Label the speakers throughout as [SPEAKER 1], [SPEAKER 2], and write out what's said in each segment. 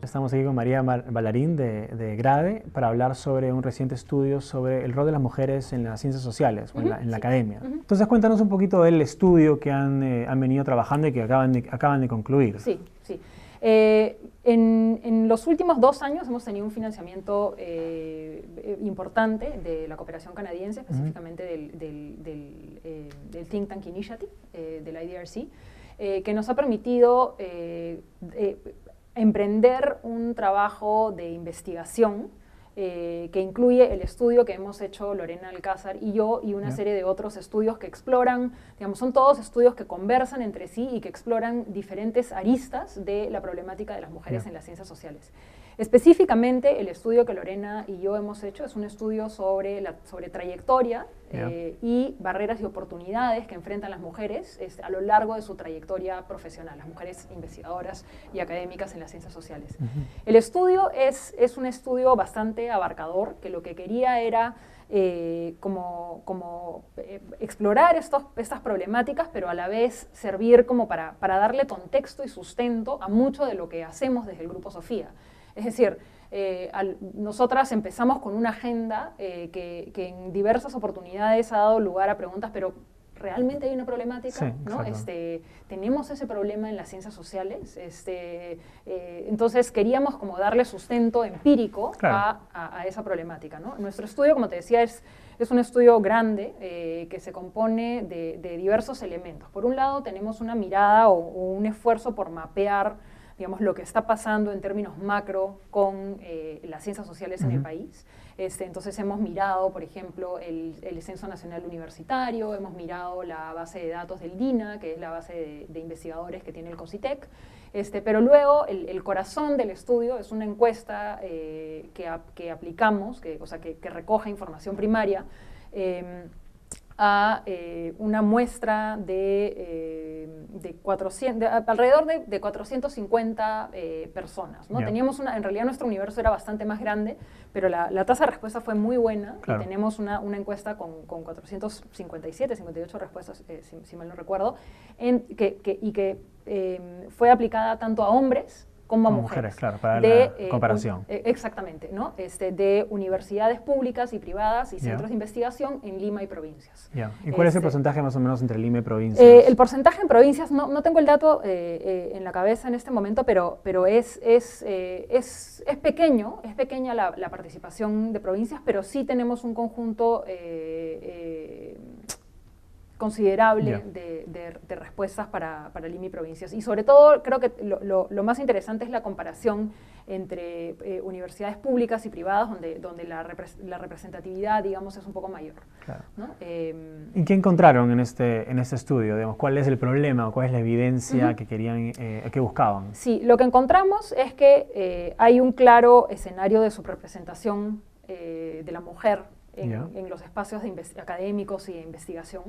[SPEAKER 1] Estamos aquí con María Ballarín de GRADE para hablar sobre un reciente estudio sobre el rol de las mujeres en las ciencias sociales o en la academia. Entonces cuéntanos un poquito del estudio que han venido trabajando y que acaban de concluir.
[SPEAKER 2] Sí, sí. En los últimos 2 años hemos tenido un financiamiento importante de la cooperación canadiense, específicamente del Think Tank Initiative, del IDRC, que nos ha permitido emprender un trabajo de investigación que incluye el estudio que hemos hecho Lorena Alcázar y yo, y una serie de otros estudios que exploran, digamos, son todos estudios que conversan entre sí y que exploran diferentes aristas de la problemática de las mujeres en las ciencias sociales. Específicamente, el estudio que Lorena y yo hemos hecho es un estudio sobre trayectoria y barreras y oportunidades que enfrentan las mujeres a lo largo de su trayectoria profesional, las mujeres investigadoras y académicas en las ciencias sociales. El estudio es un estudio bastante abarcador, que lo que quería era explorar estas problemáticas, pero a la vez servir como para darle contexto y sustento a mucho de lo que hacemos desde el Grupo Sofía. Es decir, nosotras empezamos con una agenda que en diversas oportunidades ha dado lugar a preguntas, pero ¿realmente hay una problemática?
[SPEAKER 1] Sí,
[SPEAKER 2] ¿no? ¿Tenemos ese problema en las ciencias sociales? Entonces queríamos como darle sustento empírico a esa problemática, ¿no? Nuestro estudio, como te decía, es un estudio grande que se compone de diversos elementos. Por un lado, tenemos una mirada o un esfuerzo por mapear, digamos, lo que está pasando en términos macro con las ciencias sociales en el país. Entonces hemos mirado, por ejemplo, el Censo Nacional Universitario, hemos mirado la base de datos del DINA, que es la base de investigadores que tiene el COSITEC, pero luego el corazón del estudio es una encuesta que aplicamos, que recoge información primaria, a una muestra alrededor de 450 personas, ¿no? Teníamos en realidad nuestro universo era bastante más grande, pero la tasa de respuesta fue muy buena y tenemos una encuesta con 457, 58 respuestas, si mal no recuerdo, que fue aplicada tanto a hombres como a mujeres.
[SPEAKER 1] Claro, para la comparación.
[SPEAKER 2] Exactamente, ¿no? De universidades públicas y privadas y centros de investigación en Lima y provincias.
[SPEAKER 1] ¿Y cuál es el porcentaje más o menos entre Lima y provincias?
[SPEAKER 2] El porcentaje en provincias, no tengo el dato en la cabeza en este momento, pero es pequeña la participación de provincias, pero sí tenemos un conjunto considerable de respuestas para Lima y provincias. Y sobre todo, creo que lo más interesante es la comparación entre universidades públicas y privadas, donde la representatividad, digamos, es un poco mayor.
[SPEAKER 1] Claro.
[SPEAKER 2] ¿No?
[SPEAKER 1] ¿Y qué encontraron en este estudio? Digamos, ¿cuál es el problema o cuál es la evidencia que buscaban?
[SPEAKER 2] Sí, lo que encontramos es que hay un claro escenario de subrepresentación de la mujer en los espacios académicos y de investigación.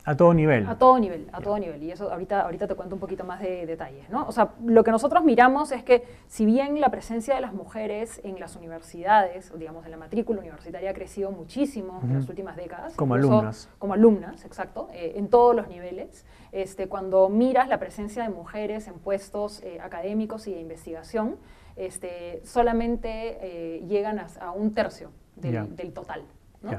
[SPEAKER 1] A todo nivel.
[SPEAKER 2] A todo nivel. Y eso ahorita te cuento un poquito más de detalles, ¿no? O sea, lo que nosotros miramos es que si bien la presencia de las mujeres en las universidades, digamos en la matrícula universitaria ha crecido muchísimo en las últimas décadas.
[SPEAKER 1] Como alumnas.
[SPEAKER 2] Como alumnas, exacto, en todos los niveles. Cuando miras la presencia de mujeres en puestos académicos y de investigación, solamente llegan a 1/3 del total. ¿no?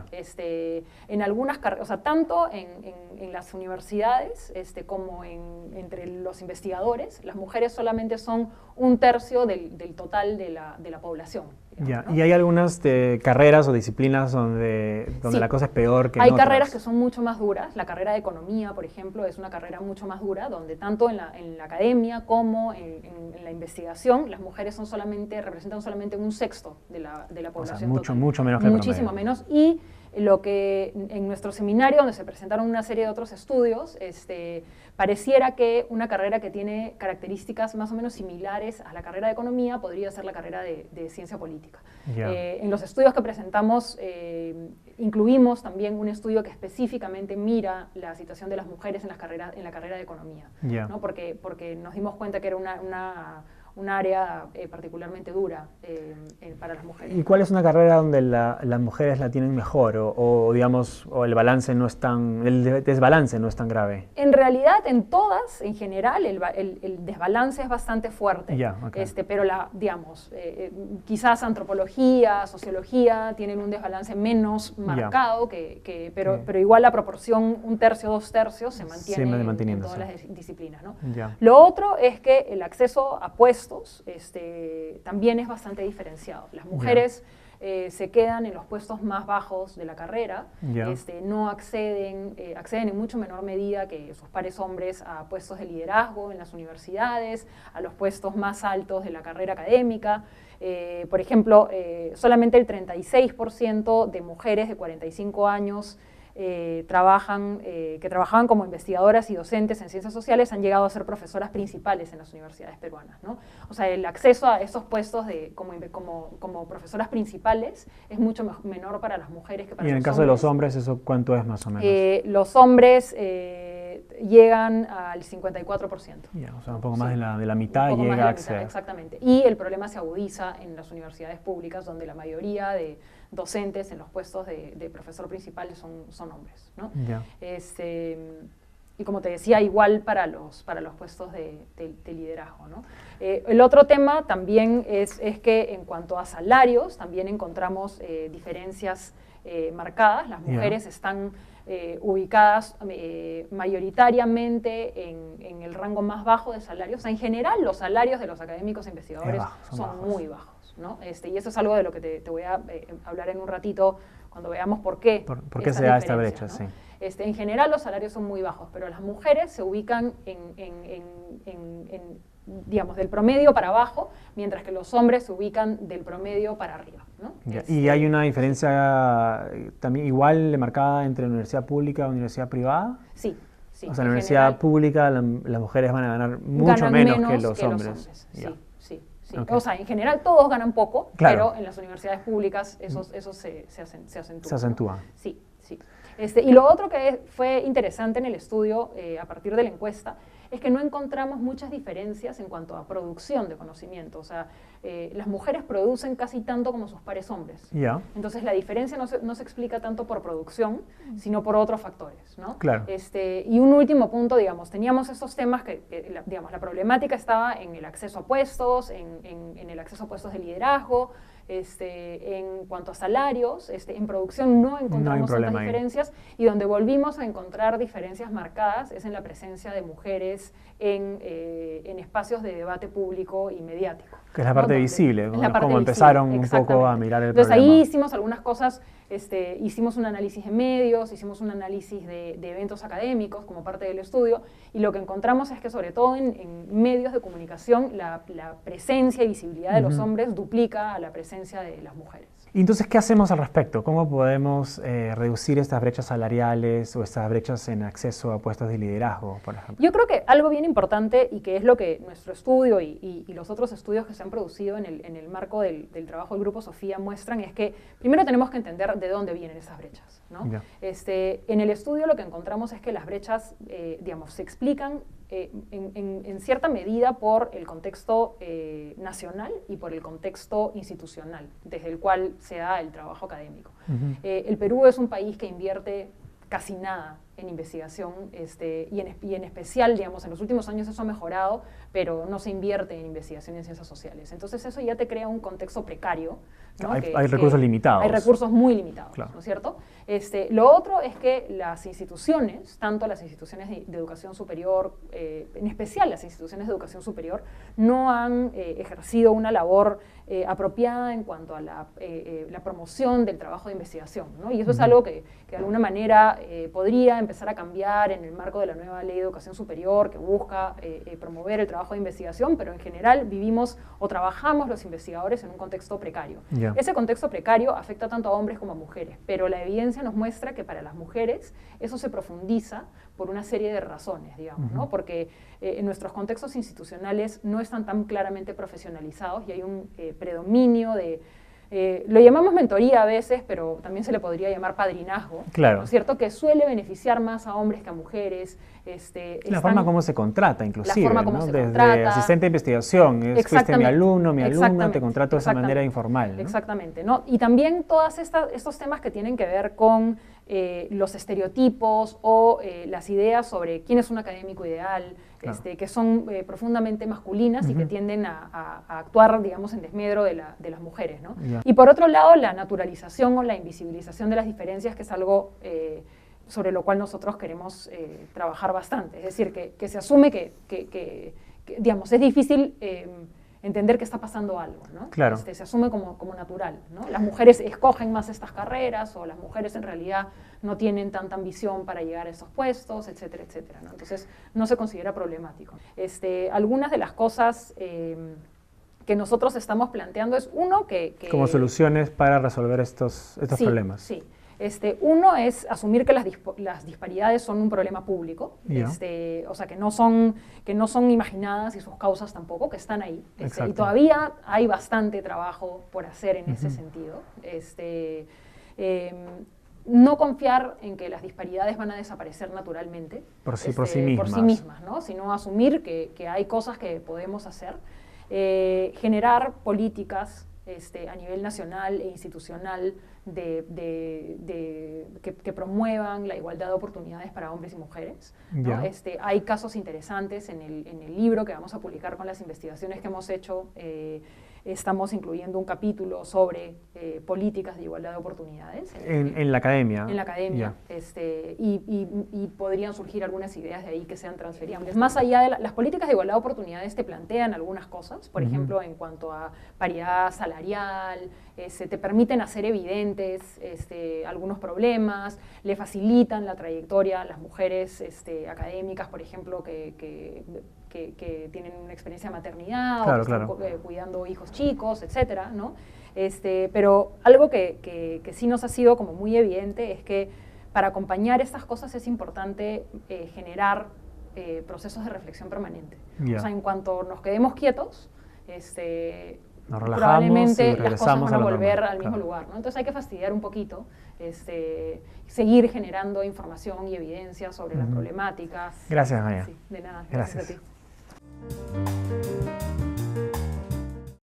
[SPEAKER 2] En algunas carreras, o sea, tanto en las universidades como entre los investigadores, las mujeres solamente son 1/3 del total de la población. Digamos, ¿no?
[SPEAKER 1] ¿Y hay algunas carreras o disciplinas donde
[SPEAKER 2] sí,
[SPEAKER 1] la cosa es peor que en
[SPEAKER 2] hay
[SPEAKER 1] otras?
[SPEAKER 2] carreras que son mucho más duras. La carrera de economía, por ejemplo, es una carrera mucho más dura, donde tanto en la academia como en la investigación, las mujeres representan solamente 1/6 de la población.
[SPEAKER 1] O sea,
[SPEAKER 2] total.
[SPEAKER 1] mucho menos que el
[SPEAKER 2] Muchísimo
[SPEAKER 1] promedio.
[SPEAKER 2] menos. Y lo que en nuestro seminario, donde se presentaron una serie de otros estudios, pareciera que una carrera que tiene características más o menos similares a la carrera de economía podría ser la carrera de ciencia política. En los estudios que presentamos incluimos también un estudio que específicamente mira la situación de las mujeres en la carrera de economía, ¿no? Porque nos dimos cuenta que era un área particularmente dura para las mujeres.
[SPEAKER 1] ¿Y cuál es una carrera donde las mujeres la tienen mejor o digamos, o el balance no es tan, el desbalance no es tan grave?
[SPEAKER 2] En realidad, en todas, en general, el desbalance es bastante fuerte.
[SPEAKER 1] Okay.
[SPEAKER 2] Pero digamos, quizás antropología, sociología tienen un desbalance menos marcado, pero igual la proporción 1/3, 2/3 se mantiene en todas las disciplinas, ¿no? Lo otro es que el acceso a puestos también es bastante diferenciado. Las mujeres se quedan en los puestos más bajos de la carrera, no acceden en mucho menor medida que sus pares hombres a puestos de liderazgo en las universidades, a los puestos más altos de la carrera académica. Por ejemplo, solamente el 36% de mujeres de 45 años que trabajaban como investigadoras y docentes en ciencias sociales han llegado a ser profesoras principales en las universidades peruanas, ¿no? O sea, el acceso a esos puestos como profesoras principales es mucho menor para las mujeres que para los hombres.
[SPEAKER 1] ¿Y en el caso de los hombres, eso cuánto es más o menos?
[SPEAKER 2] Los hombres llegan al 54%.
[SPEAKER 1] O sea, un poco más de la mitad llega a acceder.
[SPEAKER 2] Exactamente. Y el problema se agudiza en las universidades públicas, donde la mayoría de docentes en los puestos de profesor principal son hombres, ¿no? Y como te decía, igual para los puestos de liderazgo, ¿no? El otro tema también es que en cuanto a salarios, también encontramos diferencias marcadas. Las mujeres están ubicadas mayoritariamente en el rango más bajo de salarios. O sea, en general, los salarios de los académicos e investigadores son muy bajos, ¿no? Y eso es algo de lo que te voy a hablar en un ratito cuando veamos por qué.
[SPEAKER 1] ¿Por qué se da esta brecha? ¿No? Sí.
[SPEAKER 2] En general los salarios son muy bajos, pero las mujeres se ubican digamos, del promedio para abajo, mientras que los hombres se ubican del promedio para arriba, ¿no?
[SPEAKER 1] ¿Y hay una diferencia también igual marcada entre la universidad pública y la universidad privada?
[SPEAKER 2] Sí.
[SPEAKER 1] O sea, en la universidad pública las mujeres van a ganar mucho menos que los hombres.
[SPEAKER 2] Sí. Okay. O sea, en general todos ganan poco, pero en las universidades públicas eso se acentúa.
[SPEAKER 1] Se acentúa.
[SPEAKER 2] ¿No? Sí. Y lo otro que fue interesante en el estudio, a partir de la encuesta, es que no encontramos muchas diferencias en cuanto a producción de conocimiento. O sea, las mujeres producen casi tanto como sus pares hombres. Entonces la diferencia no se explica tanto por producción, sino por otros factores, ¿no?
[SPEAKER 1] Claro.
[SPEAKER 2] Y un último punto, digamos, teníamos estos temas digamos, la problemática estaba en el acceso a puestos, en el acceso a puestos de liderazgo. En cuanto a salarios, en producción no encontramos tantas diferencias, y donde volvimos a encontrar diferencias marcadas es en la presencia de mujeres en espacios de debate público y mediático.
[SPEAKER 1] Que es la parte visible, como empezaron un poco a mirar el problema.
[SPEAKER 2] Entonces ahí hicimos algunas cosas, hicimos un análisis de medios, hicimos un análisis de eventos académicos como parte del estudio, y lo que encontramos es que sobre todo en medios de comunicación la presencia y visibilidad de los hombres duplica a la presencia de las mujeres.
[SPEAKER 1] Y entonces, ¿qué hacemos al respecto? ¿Cómo podemos reducir estas brechas salariales o estas brechas en acceso a puestos de liderazgo, por ejemplo?
[SPEAKER 2] Yo creo que algo bien importante, y que es lo que nuestro estudio y los otros estudios que se han producido en el marco del trabajo del Grupo Sofía muestran, es que primero tenemos que entender de dónde vienen esas brechas, ¿no? En el estudio lo que encontramos es que las brechas, digamos, se explican en cierta medida por el contexto nacional y por el contexto institucional desde el cual se da el trabajo académico. El Perú es un país que invierte casi nada en investigación, y en especial, digamos, en los últimos años eso ha mejorado, pero no se invierte en investigación en ciencias sociales. Entonces eso ya te crea un contexto precario, ¿no?
[SPEAKER 1] Hay recursos limitados.
[SPEAKER 2] Hay recursos muy limitados,
[SPEAKER 1] claro.
[SPEAKER 2] ¿no es cierto? Lo otro es que las instituciones, tanto las instituciones de educación superior, en especial las instituciones de educación superior, no han ejercido una labor apropiada en cuanto a la promoción del trabajo de investigación, ¿no? Y eso es algo que de alguna manera podría empezar a cambiar en el marco de la nueva ley de educación superior, que busca promover el trabajo de investigación, pero en general vivimos o trabajamos los investigadores en un contexto precario. Ese contexto precario afecta tanto a hombres como a mujeres, pero la evidencia nos muestra que para las mujeres eso se profundiza por una serie de razones, digamos, ¿no? Porque en nuestros contextos institucionales no están tan claramente profesionalizados y hay un predominio de lo llamamos mentoría a veces, pero también se le podría llamar padrinazgo,
[SPEAKER 1] claro.
[SPEAKER 2] ¿no es cierto? Que suele beneficiar más a hombres que a mujeres.
[SPEAKER 1] La forma como se contrata, inclusive,
[SPEAKER 2] la forma como
[SPEAKER 1] ¿no?
[SPEAKER 2] se
[SPEAKER 1] Desde
[SPEAKER 2] contrata.
[SPEAKER 1] asistente de investigación, fuiste mi alumno, mi alumna, te contrato de esa manera informal, ¿no?
[SPEAKER 2] Exactamente, ¿no? Y también todos estos temas que tienen que ver con los estereotipos o las ideas sobre quién es un académico ideal, claro. Que son profundamente masculinas y que tienden a actuar, digamos, en desmedro de las mujeres, ¿no? Yeah. Y por otro lado, la naturalización o la invisibilización de las diferencias, que es algo sobre lo cual nosotros queremos trabajar bastante. Es decir, que se asume que digamos, es difícil entender que está pasando algo, ¿no?
[SPEAKER 1] Claro.
[SPEAKER 2] Se asume como natural, ¿no? Las mujeres escogen más estas carreras, o las mujeres en realidad no tienen tanta ambición para llegar a esos puestos, etcétera, etcétera, ¿no? Entonces, no se considera problemático. Algunas de las cosas que nosotros estamos planteando es, uno,
[SPEAKER 1] como soluciones para resolver estos
[SPEAKER 2] sí,
[SPEAKER 1] problemas.
[SPEAKER 2] Sí. Uno es asumir que las disparidades son un problema público,
[SPEAKER 1] yeah.
[SPEAKER 2] O sea, que no son imaginadas, y sus causas tampoco, que están ahí. Y todavía hay bastante trabajo por hacer en ese sentido. No confiar en que las disparidades van a desaparecer naturalmente.
[SPEAKER 1] Por sí mismas.
[SPEAKER 2] ¿no? Sino asumir que hay cosas que podemos hacer. Generar políticas a nivel nacional e institucional que promuevan la igualdad de oportunidades para hombres y mujeres, ¿no? Hay casos interesantes en el libro que vamos a publicar con las investigaciones que hemos hecho. Estamos incluyendo un capítulo sobre políticas de igualdad de oportunidades.
[SPEAKER 1] En la academia.
[SPEAKER 2] En la academia. Y podrían surgir algunas ideas de ahí que sean transferibles. Más allá de las políticas de igualdad de oportunidades te plantean algunas cosas, por ejemplo, en cuanto a paridad salarial, te permiten hacer evidentes algunos problemas, le facilitan la trayectoria a las mujeres académicas, por ejemplo, que tienen una experiencia de maternidad, claro, o que están cuidando hijos chicos, etcétera, ¿no? Pero algo que sí nos ha sido como muy evidente es que para acompañar estas cosas es importante generar procesos de reflexión permanente. O sea, en cuanto nos quedemos quietos,
[SPEAKER 1] nos relajamos
[SPEAKER 2] probablemente
[SPEAKER 1] y
[SPEAKER 2] las cosas van a volver
[SPEAKER 1] normal,
[SPEAKER 2] al mismo lugar, ¿no? Entonces hay que fastidiar un poquito, seguir generando información y evidencia sobre la problemática.
[SPEAKER 1] Gracias, Maya.
[SPEAKER 2] Sí, de nada.
[SPEAKER 1] Gracias.
[SPEAKER 2] A ti.